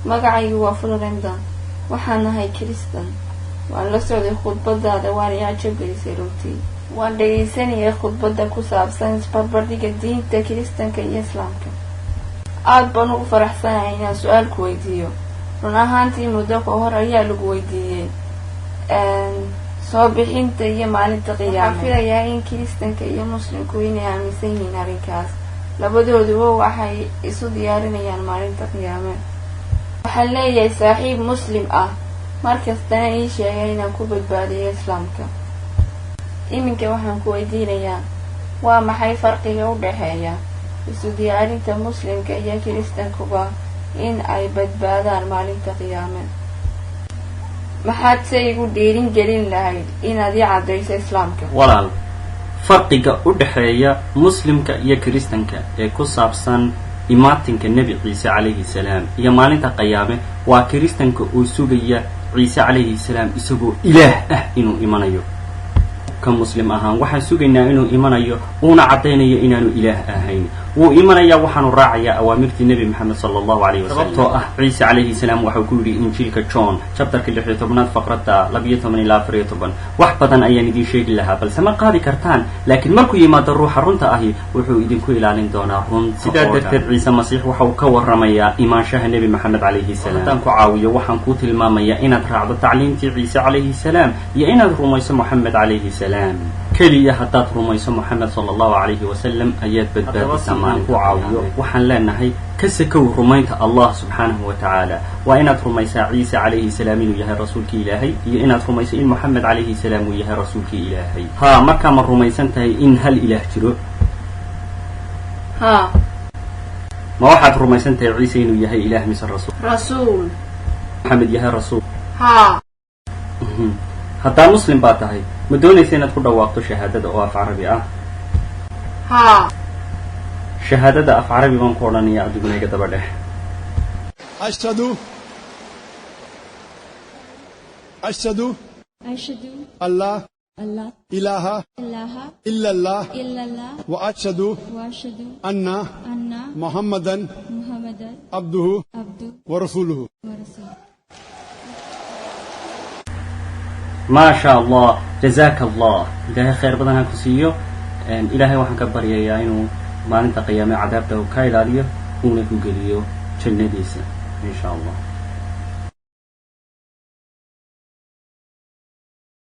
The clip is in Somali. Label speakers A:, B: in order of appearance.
A: magacaygu waa Florenda waxaan ahay Kristan waan la socday khudbadaada waan cajab gelisay runtii waan dhageysanayay khudbada ku saabsan isbarbardhigga diinta Kiristanka iyo Islaamka aad baan ugu faraxsanahay inaan su'aal ku weydiiyo run ahaantii muddo ka hor ayaa lagu weydiiyay soo bixinta iyo maalinta qiyaamaha filayaa in Kiristanka iyo Muslimku inay aaminsan yihiin arrinkaas labadooduba waxay isu diyaarinayaan maalinta qiyaamaha waxaan leeyahay saaxiib Muslim ah markastana ii sheegay inaan ku badbaadiyo Islaamka iminka waxaan ku weydiinayaa waa maxay farqiga u dhaxeeya isu diyaarinta Muslimka iyo Kiristankuba in ay badbaadaan maalinta qiyaamaha maxaad say igu dhiirin gelin lahayd inaad ii caddayso Islaamka
B: walaal farqiga u dhaxeeya Muslimka iyo Kiristanka ee ku saabsan imaatinka Nabi Ciise calayhi salaam iyo maalinta qiyaame waa Kiristanka oo sugaya Ciise calayhi salaam isagoo ilaah ah inuu imanayo ka Muslim ahaan waxaan sugaynaa inuu imanayo una cadeynayo inaanu ilaah ahayn wuu imanaya waxaanu raacayaa awaamirtii Nabi Muhammad sallallahu alayhi wasallam sababtoo ah Ciise calayhi salaam waxa uu ku yiri injiilka John chapterka 16 faqrada 12 ilaa 14 wax badan ayaan idin sheegi lahaa balse ma qaadi kartaan laakiin markuu yimaado ruuxa runta ahi wuxuu idinku ilaalin doonaa run sidaa darteed Ciise Masiix waxa uu ka warramayaa imaanshaha Nabi Muhammad calayhi salaam tan ku caawiyo waxaan ku tilmaamayaa inaad raacdo tacliintii Ciise calayhi salaam iyo inaad rumayso Muhammad calayhi salaam kaliya haddaad rumayso Muhammad sallallahu alayhi wasallam ayaad badbaadaysaa ku caawiyo waxaan leenahay ka sakow rumaynta Allah subhanahu wa ta'ala waa inaad rumaysaa Ciise calayhi salaam inuu yahay rasuulkii Ilaahay iyo inaad rumayso in Muhammad calayhi salaam uu yahay rasuulkii Ilaahay marka ma rumaysan tahay in hal ilaah jiro ma waxaad rumaysan tahay Ciise inuu yahay ilaah mise rasuul Muhammad yahay rasuul hadda muslim baa tahay ma doonaysaa inaad ku dhawaaqto shahaadada oo af Carabi ah شهادة أف عربي من قرآنية أدوبنا كده بده
C: أشهد الله إله إلا الله وأشهد أن محمدا عبده ورسوله
B: ما شاء الله جزاك الله إلهي خير بدنا كسيو إلهي وحن كبر يا إنه maalinta qiyaame cadaabta uu ka ilaaliyo uuna ku geliyo jannadiisa insha Allah